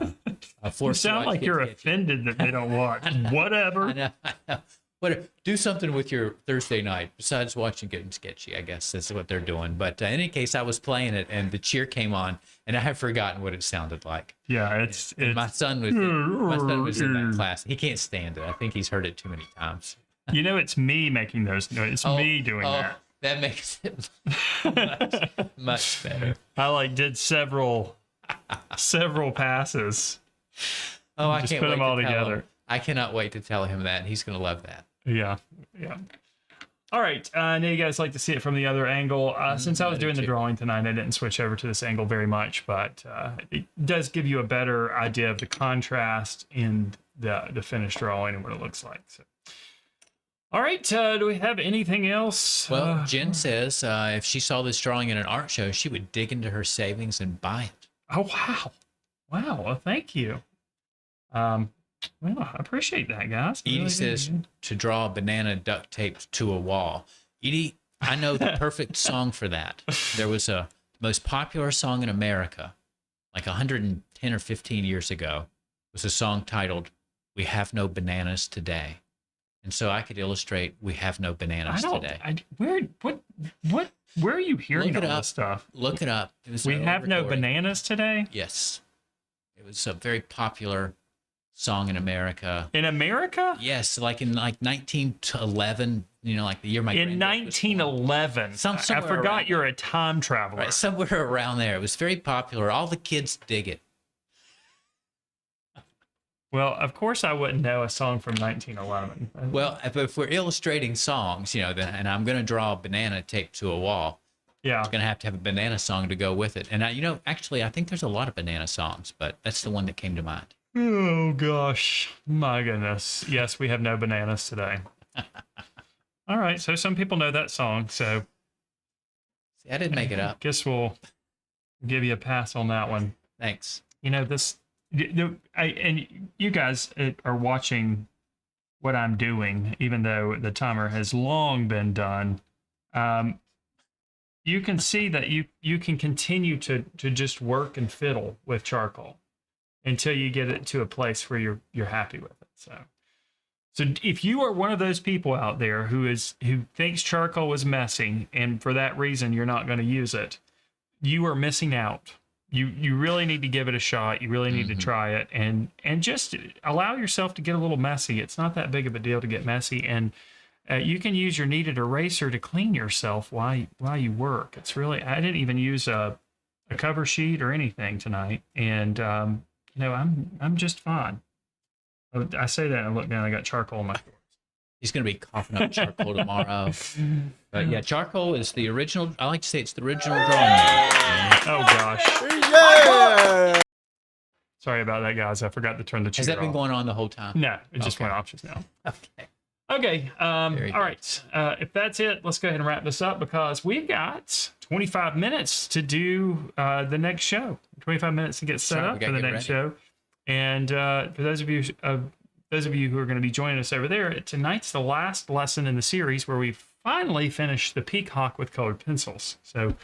forced You to sound watch like you're Gettin Sketchy. offended that they don't watch. Whatever. I know. Do something with your Thursday night besides watching Gettin Sketchy. I guess that's what they're doing. But in any case, I was playing it, and the cheer came on, and I have forgotten what it sounded like. Yeah, it's My son was in that class. He can't stand it. I think he's heard it too many times. it's me making those noises. It's me doing that. That makes it much better. I did several passes. Oh, I Just can't put wait them all to tell together. him. I cannot wait to tell him that. He's going to love that. Yeah. All right. I know you guys like to see it from the other angle. Since I was doing the drawing tonight, I didn't switch over to this angle very much, but it does give you a better idea of the contrast in the finished drawing and what it looks like. So. All right. Do we have anything else? Well, Jen says if she saw this drawing in an art show, she would dig into her savings and buy it. Oh, wow. Wow. Well, thank you. Well, I appreciate that, guys. Edie Really says do. to draw a banana duct taped to a wall. Edie, I know the perfect song for that. There was a most popular song in America, like 110 or 15 years ago, was a song titled "We Have No Bananas Today," and so I could illustrate "We Have No Bananas Today." Where are you hearing Look it all up. this stuff? Look it up. It was We an have old no recording. bananas today. Yes, it was a very popular song in America. In America? Yes, like in 1911, like the year my In granddad was born. 1911. I Somewhere forgot around you're a time traveler. Right, somewhere around there. It was very popular. All the kids dig it. Well, of course I wouldn't know a song from 1911. Well, if we're illustrating songs, and I'm going to draw a banana taped to a wall, Yeah. I'm going to have a banana song to go with it. And actually, I think there's a lot of banana songs, but that's the one that came to mind. Oh, gosh. My goodness. Yes, we have no bananas today. All right. So some people know that song. So See, I didn't make it up. guess we'll give you a pass on that one. Thanks. And you guys are watching what I'm doing, even though the timer has long been done. You can see that you can continue to just work and fiddle with charcoal until you get it to a place where you're happy with it. So if you are one of those people out there who thinks charcoal is messy, and for that reason you're not going to use it, you are missing out. You really need to give it a shot. You really need to try it and just allow yourself to get a little messy. It's not that big of a deal to get messy, and you can use your kneaded eraser to clean yourself while you work. It's really, I didn't even use a cover sheet or anything tonight, and I'm just fine. I say that and I look down. I got charcoal in my floor. He's going to be coughing up charcoal tomorrow. But yeah, charcoal is the original. I like to say it's the original drawing medium. Oh gosh. Yeah! Sorry about that, guys. I forgot to turn the cheater Has that been off. going on the whole time? No, it just Okay. went off just now. Okay. Okay. All Very good. right. If that's it, let's go ahead and wrap this up because we've got 25 minutes to do the next show. 25 minutes to get set up for the next show. And for those of you who are going to be joining us over there, tonight's the last lesson in the series where we finally finished the Peacock with colored pencils. So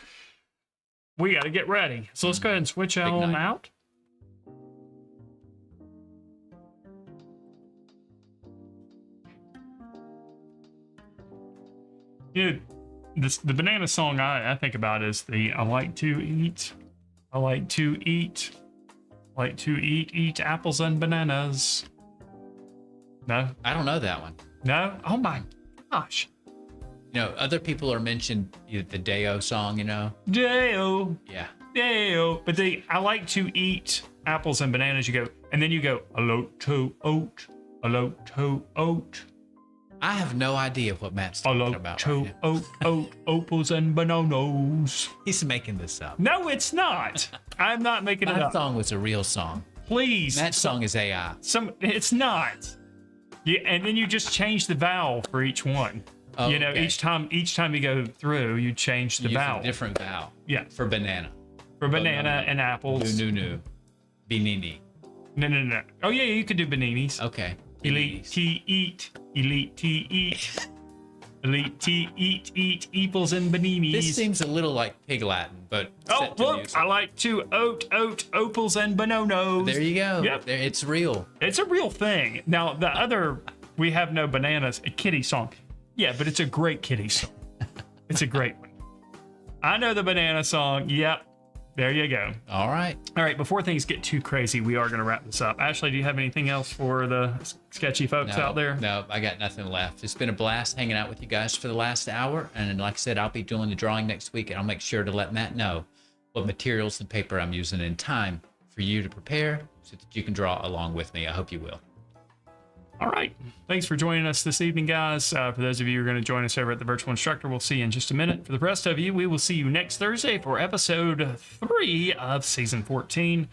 we got to get ready. So let's go ahead and switch on out. Dude, the banana song I think about is I like to eat apples and bananas. No? I don't know that one. No? Oh my gosh. Other people are mentioned the Deo song, Deo. Yeah. Deo. But I like to eat apples and bananas. You go, and then you go, a lot to oat. I have no idea what Matt's talking about right now. Oat, apples and bananas. He's making this up. No, it's not. I'm not making it up. That song was a real song. Please. That song is AI. It's not. Yeah, and then you just change the vowel for each one. Oh, okay. Each time you go through, you change the vowel. A different vowel. Yeah. For banana. For banana and apples. No. Benini. No. Oh yeah, you could do baninis. Okay. Elite T eat. Elite T eat eeples and baninis. This seems a little like Pig Latin, but look, I like to oat, opals and bananos. There you go. Yep. It's real. It's a real thing. Now the other, we have no bananas, a kitty song. Yeah, but it's a great kitty song. It's a great one. I know the banana song. Yep. There you go. All right. Before things get too crazy, we are going to wrap this up. Ashley, do you have anything else for the sketchy folks out there? No, I got nothing left. It's been a blast hanging out with you guys for the last hour. And like I said, I'll be doing the drawing next week, and I'll make sure to let Matt know what materials and paper I'm using in time for you to prepare so that you can draw along with me. I hope you will. All right. Thanks for joining us this evening, guys. For those of you who are going to join us over at the Virtual Instructor, we'll see you in just a minute. For the rest of you, we will see you next Thursday for episode 3 of season 14.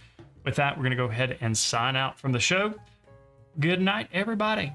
With that, we're going to go ahead and sign out from the show. Good night, everybody.